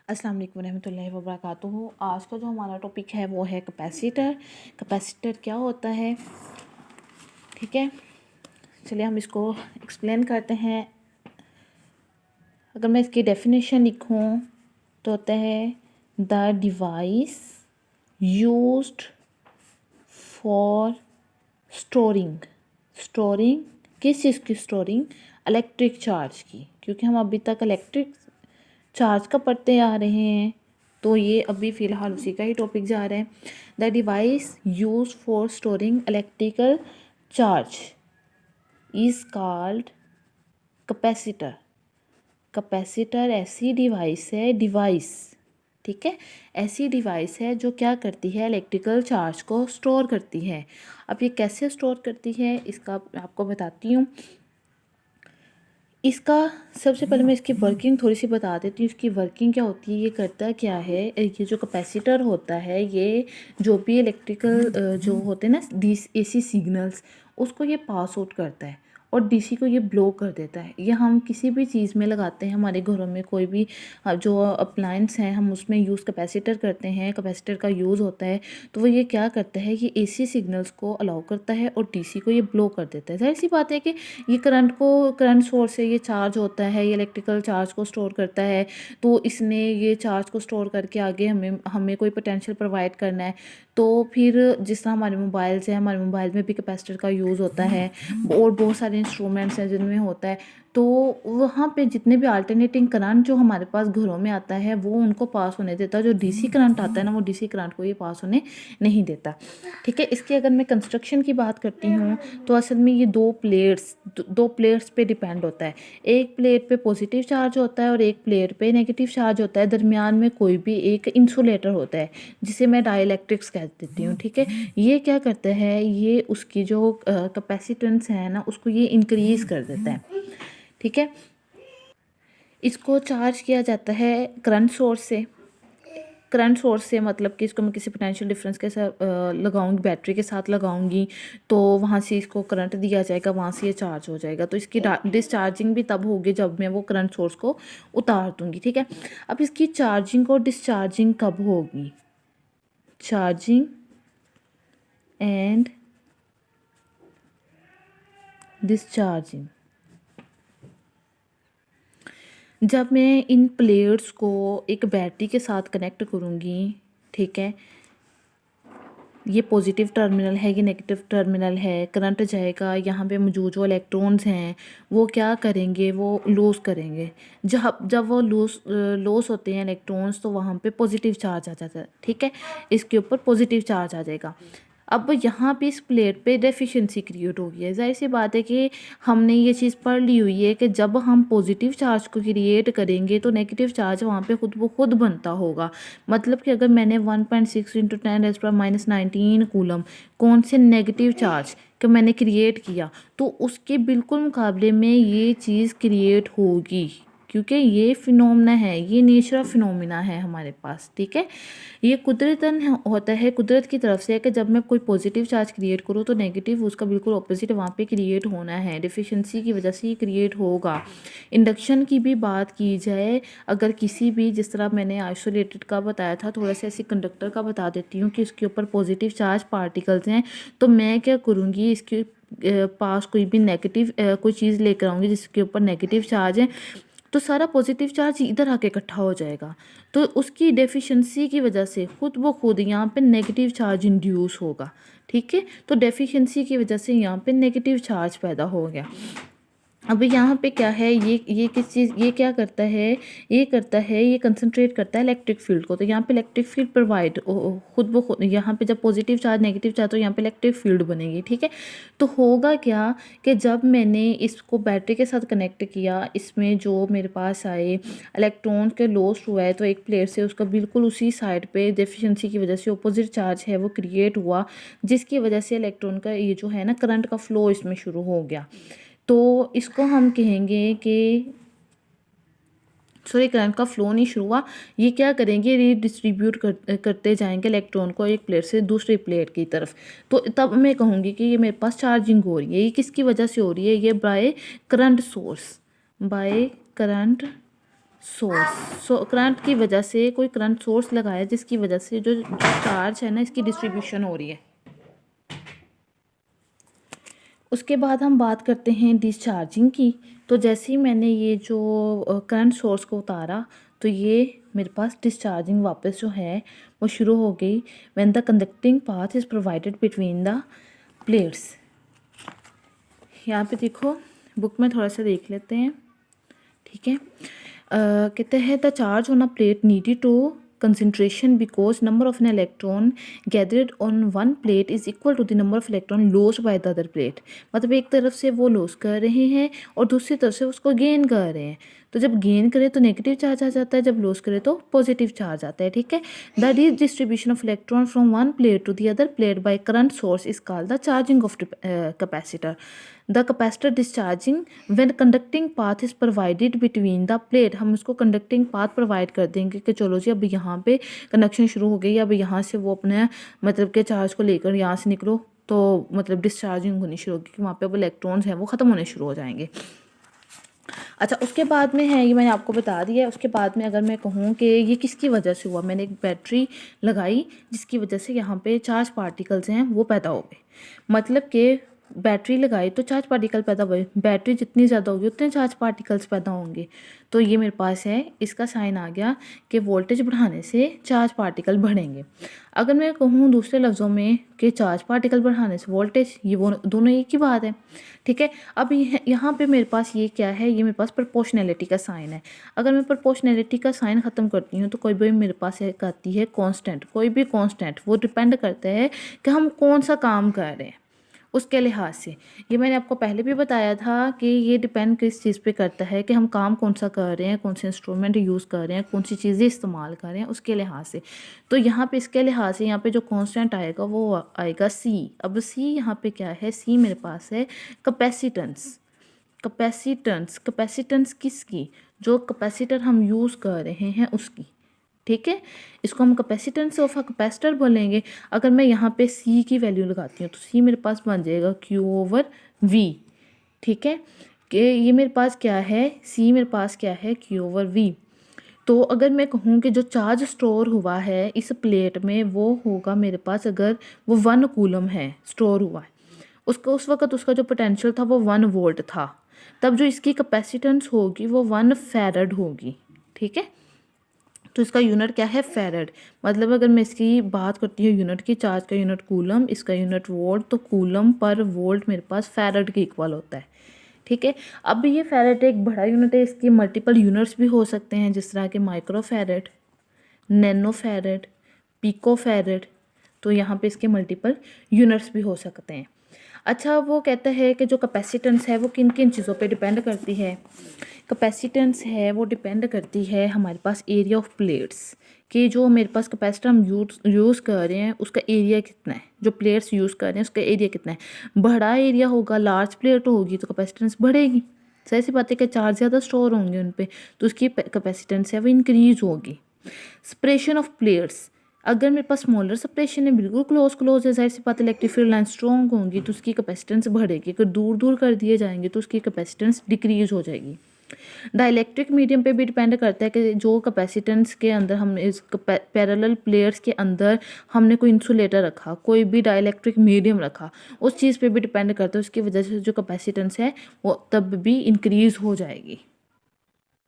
अस्सलाम वालेकुम रहमतुल्लाहि व बरकातुहू। आज का जो हमारा टॉपिक है वो है कैपेसिटर। कैपेसिटर क्या होता है, ठीक है। चलिए हम इसको एक्सप्लेन करते हैं। अगर मैं इसकी डेफिनेशन लिखूं तो होता है the device used for storing storing किस चीज़ की स्टोरिंग, इलेक्ट्रिक चार्ज की, क्योंकि हम अभी तक इलेक्ट्रिक चार्ज का पढ़ते आ रहे हैं, तो ये अभी फ़िलहाल उसी का ही टॉपिक जा रहा है। The device use for storing electrical charge is called capacitor. Capacitor ऐसी डिवाइस, ठीक है, ऐसी डिवाइस है जो क्या करती है, इलेक्ट्रिकल चार्ज को स्टोर करती है। अब ये कैसे स्टोर करती है इसका आपको बताती हूँ। इसका सबसे पहले मैं इसकी वर्किंग थोड़ी सी बता देती हूँ। इसकी वर्किंग क्या होती है, ये करता क्या है, ये जो कैपेसिटर होता है ये जो भी इलेक्ट्रिकल जो होते हैं ना एसी सिग्नल्स, उसको ये पास आउट करता है और डीसी को ये ब्लो कर देता है। ये हम किसी भी चीज़ में लगाते हैं, हमारे घरों में कोई भी जो अप्लायंस हैं हम उसमें यूज़ कैपेसिटर करते हैं, कैपेसिटर का यूज़ होता है। तो वो ये क्या करता है, ये एसी सिग्नल्स को अलाउ करता है और डीसी को ये ब्लो कर देता है। जाहिर सी बात है कि ये करंट सोर्स से ये चार्ज होता है, ये इलेक्ट्रिकल चार्ज को स्टोर करता है। तो इसने ये चार्ज को स्टोर करके आगे हमें हमें कोई पोटेंशियल प्रोवाइड करना है। तो फिर जिस तरह हमारे मोबाइल्स हैं, हमारे मोबाइल में भी कैपेसिटर का यूज़ होता है और बहुत सारे इंस्ट्रूमेंट्स हैं जिनमें होता है। तो वहाँ पे जितने भी अल्टरनेटिंग करंट जो हमारे पास घरों में आता है वो उनको पास होने देता है। जो डीसी करंट आता है ना, वो डीसी करंट को ये पास होने नहीं देता, ठीक है। इसकी अगर मैं कंस्ट्रक्शन की बात करती हूँ तो असल में ये दो प्लेट्स पे डिपेंड होता है। एक प्लेट पे पॉजिटिव चार्ज होता है और एक प्लेट पे नेगेटिव चार्ज होता है। दरमियान में कोई भी एक इंसुलेटर होता है जिसे मैं डाइलेक्ट्रिक्स कह देती हूँ, ठीक है। ये क्या करता है, ये उसकी जो कैपेसिटेंस है ना उसको ये इंक्रीज कर देता है, ठीक है। इसको चार्ज किया जाता है करंट सोर्स से। करंट सोर्स से मतलब कि इसको मैं किसी पोटेंशियल डिफरेंस के साथ लगाऊंगी, बैटरी के साथ लगाऊंगी तो वहाँ से इसको करंट दिया जाएगा, वहाँ से ये चार्ज हो जाएगा। तो इसकी डिस्चार्जिंग भी तब होगी जब मैं वो करंट सोर्स को उतार दूंगी, ठीक है। अब इसकी चार्जिंग और डिस्चार्जिंग कब होगी, चार्जिंग एंड डिस्चार्जिंग जब मैं इन प्लेट्स को एक बैटरी के साथ कनेक्ट करूँगी, ठीक है। ये पॉजिटिव टर्मिनल है, ये नेगेटिव टर्मिनल है। करंट जाएगा, यहाँ पे मौजूद जो इलेक्ट्रॉन्स हैं वो क्या करेंगे, वो लॉस करेंगे। जब वो लॉस होते हैं इलेक्ट्रॉन्स तो वहाँ पे पॉजिटिव चार्ज आ जाता है, ठीक है। इसके ऊपर पॉजिटिव चार्ज आ जाएगा। अब यहाँ पे इस प्लेट पे डेफिशिएंसी क्रिएट हो गई है। जाहिर सी बात है कि हमने ये चीज़ पढ़ ली हुई है कि जब हम पॉजिटिव चार्ज को क्रिएट करेंगे तो नेगेटिव चार्ज वहाँ पे खुद ब खुद बनता होगा। मतलब कि अगर मैंने 1.6 × 10⁻⁹ कूलम कौन से नेगेटिव चार्ज कि मैंने क्रिएट किया तो उसके बिल्कुल मुकाबले में ये चीज़ क्रिएट होगी, क्योंकि ये फिनोमिना है, ये नेचुरल फिनोमिना है हमारे पास, ठीक है। ये कुदरतन होता है, कुदरत की तरफ से है कि जब मैं कोई पॉजिटिव चार्ज क्रिएट करूँ तो नेगेटिव उसका बिल्कुल ऑपोजिट वहाँ पे क्रिएट होना है। डिफिशिएंसी की वजह से ये क्रिएट होगा। इंडक्शन की भी बात की जाए, अगर किसी भी, जिस तरह मैंने आइसोलेटेड का बताया था, थोड़ा सा ऐसे कंडक्टर का बता देती हूँ कि इसके ऊपर पॉजिटिव चार्ज पार्टिकल्स हैं, तो मैं क्या करूँगी, इसके पास कोई भी नेगेटिव कोई चीज़ लेकर आऊँगी जिसके ऊपर नेगेटिव चार्ज है, तो सारा पॉजिटिव चार्ज इधर आके इकट्ठा हो जाएगा। तो उसकी डेफिशिएंसी की वजह से खुद ब खुद यहाँ पे नेगेटिव चार्ज इंड्यूस होगा, ठीक है। तो डेफिशिएंसी की वजह से यहाँ पे नेगेटिव चार्ज पैदा हो गया। अब यहाँ पे क्या है, ये किस चीज़, ये क्या करता है, ये कंसंट्रेट करता है इलेक्ट्रिक फील्ड को। तो यहाँ पे इलेक्ट्रिक फील्ड प्रोवाइड खुद ब खुद, यहाँ पे जब पॉजिटिव चार्ज नेगेटिव चार्ज तो यहाँ पे इलेक्ट्रिक फील्ड बनेगी, ठीक है। तो होगा क्या कि जब मैंने इसको बैटरी के साथ कनेक्ट किया, इसमें जो मेरे पास आए इलेक्ट्रॉन के लॉस्ट हुआ है, तो एक प्लेट से उसका बिल्कुल उसी साइड पे डेफिशिएंसी की वजह से अपोजिट चार्ज है वो क्रिएट हुआ, जिसकी वजह से इलेक्ट्रॉन का ये जो है ना करंट का फ्लो इसमें शुरू हो गया। तो इसको हम कहेंगे कि सॉरी, करंट का फ्लो नहीं शुरू हुआ, ये क्या करेंगे, रीडिस्ट्रीब्यूट करते जाएंगे इलेक्ट्रॉन को एक प्लेट से दूसरी प्लेट की तरफ। तो तब मैं कहूँगी कि ये मेरे पास चार्जिंग हो रही है। ये किसकी वजह से हो रही है, ये bye current source source, current की वजह से कोई करंट सोर्स लगाया जिसकी वजह से जो चार्ज है ना इसकी डिस्ट्रीब्यूशन हो रही है। उसके बाद हम बात करते हैं डिस्चार्जिंग की। तो जैसे ही मैंने ये जो करंट सोर्स को उतारा तो ये मेरे पास डिस्चार्जिंग वापस जो है वो शुरू हो गई। When the conducting path is provided between the plates. यहाँ पे देखो, बुक में थोड़ा सा देख लेते हैं, ठीक है। कहते हैं the charge on a plate needed to concentration because number of an electron gathered on one plate is equal to the number of electron lost by the other plate। मतलब एक तरफ से वो लॉस कर रहे हैं और दूसरी तरफ से उसको गेन कर रहे हैं। तो जब गेन करे तो नेगेटिव चार्ज आ जाता है, जब लॉस करे तो पॉजिटिव चार्ज आता है, ठीक है। The distribution of electron from one plate to the other plate by current source is called the charging of capacitor. The capacitor discharging when conducting path is provided between the plate. हम उसको conducting path provide कर देंगे कि चलो जी अब यहाँ पे connection शुरू हो गई, अब यहाँ से वो अपने मतलब के चार्ज को लेकर यहाँ से निकलो तो मतलब डिस्चार्जिंग होनी शुरू होगी कि वहाँ पे अब इलेक्ट्रॉन्स हैं वो ख़त्म होने शुरू हो जाएंगे। अच्छा, उसके बाद में है, ये मैंने आपको बता दिया है। उसके बाद में अगर मैं कहूँ कि ये किसकी वजह से हुआ, मैंने एक बैटरी लगाई जिसकी वजह से यहाँ पे चार्ज पार्टिकल्स हैं वो पैदा हो गए। मतलब कि बैटरी लगाई तो चार्ज पार्टिकल पैदा हुए, बैटरी जितनी ज़्यादा होगी उतने चार्ज पार्टिकल्स पैदा होंगे। तो ये मेरे पास है, इसका साइन आ गया कि वोल्टेज बढ़ाने से चार्ज पार्टिकल बढ़ेंगे। अगर मैं कहूँ दूसरे लफ्ज़ों में कि चार्ज पार्टिकल बढ़ाने से वोल्टेज, ये वो दोनों एक ही बात है, ठीक है। अब यहाँ पे मेरे पास ये क्या है, ये मेरे पास प्रोपोर्शनैलिटी का साइन है। अगर मैं प्रोपोर्शनैलिटी का साइन ख़त्म करती हूँ तो कोई भी मेरे पास एक आती है कांस्टेंट। कोई भी कांस्टेंट वो डिपेंड करता है कि हम कौन सा काम कर रहे हैं उसके लिहाज से। ये मैंने आपको पहले भी बताया था कि ये डिपेंड किस चीज़ पे करता है कि हम काम कौन सा कर रहे हैं, कौन से इंस्ट्रूमेंट यूज़ कर रहे हैं, कौन सी चीज़ें इस्तेमाल कर रहे हैं उसके लिहाज से। तो यहाँ पे इसके लिहाज से यहाँ पे जो कांस्टेंट आएगा वो आएगा सी। अब सी यहाँ पे क्या है, सी मेरे पास है कैपेसिटेंस। कैपेसिटेंस किसकी, जो कैपेसिटर हम यूज़ कर रहे हैं उसकी, ठीक है। इसको हम कैपेसिटेंस ऑफ अ कैपेसिटर बोलेंगे। अगर मैं यहाँ पे सी की वैल्यू लगाती हूँ तो सी मेरे पास बन जाएगा Q/V, ठीक है। कि ये मेरे पास क्या है, सी मेरे पास क्या है Q/V। तो अगर मैं कहूँ कि जो चार्ज स्टोर हुआ है इस प्लेट में वो होगा मेरे पास, अगर वो 1 कूलम है स्टोर हुआ है, उसका उस वक़्त उसका जो पोटेंशियल था वो 1 वोल्ट था, तब जो इसकी कैपेसिटेंस होगी वो 1 फैरड होगी, ठीक है। तो इसका यूनिट क्या है, फैरड। मतलब अगर मैं इसकी बात करती हूँ यूनिट की, चार्ज का यूनिट कूलम, इसका यूनिट वोल्ट, तो कूलम पर वोल्ट मेरे पास फैरड के इक्वल होता है, ठीक है। अब ये फैरड एक बड़ा यूनिट है, इसकी मल्टीपल यूनिट्स भी हो सकते हैं जिस तरह के micro farad, nano farad, pico farad. तो यहाँ पे इसके मल्टीपल यूनिट्स भी हो सकते हैं। अच्छा, वो कहता है कि जो कैपेसिटेंस है वो किन किन चीज़ों पे डिपेंड करती है। कैपेसिटेंस है वो डिपेंड करती है हमारे पास एरिया ऑफ प्लेट्स, कि जो मेरे पास कैपेसिटर हम यूज़ कर रहे हैं उसका एरिया कितना है, जो प्लेट्स यूज़ कर रहे हैं उसका एरिया कितना है। बड़ा एरिया होगा, लार्ज प्लेट होगी तो कैपेसिटेंस बढ़ेगी। सही सी बात है कि चार्ज ज़्यादा स्टोर होंगे उन पर तो उसकी कैपेसिटेंस है वो इंक्रीज होगी। सेपरेशन ऑफ प्लेट्स, अगर मेरे पास स्मॉलर सेपरेशन है, बिल्कुल क्लोज है, जाहिर सी बात इलेक्ट्रिक फील्ड लाइन स्ट्रॉन्ग होंगी तो उसकी कैपेसिटेंस बढ़ेगी। अगर दूर दूर कर दिए जाएंगे तो उसकी कैपेसिटेंस डिक्रीज हो जाएगी। डाइलेक्ट्रिक मीडियम पे भी डिपेंड करता है कि जो कैपेसिटेंस के अंदर हम इस पैरेलल प्लेयर्स के अंदर हमने कोई इंसुलेटर रखा, कोई भी डाइलेक्ट्रिक मीडियम रखा, उस चीज़ पे भी डिपेंड करता है, उसकी वजह से जो कैपेसिटेंस है वो तब भी इंक्रीज़ हो जाएगी।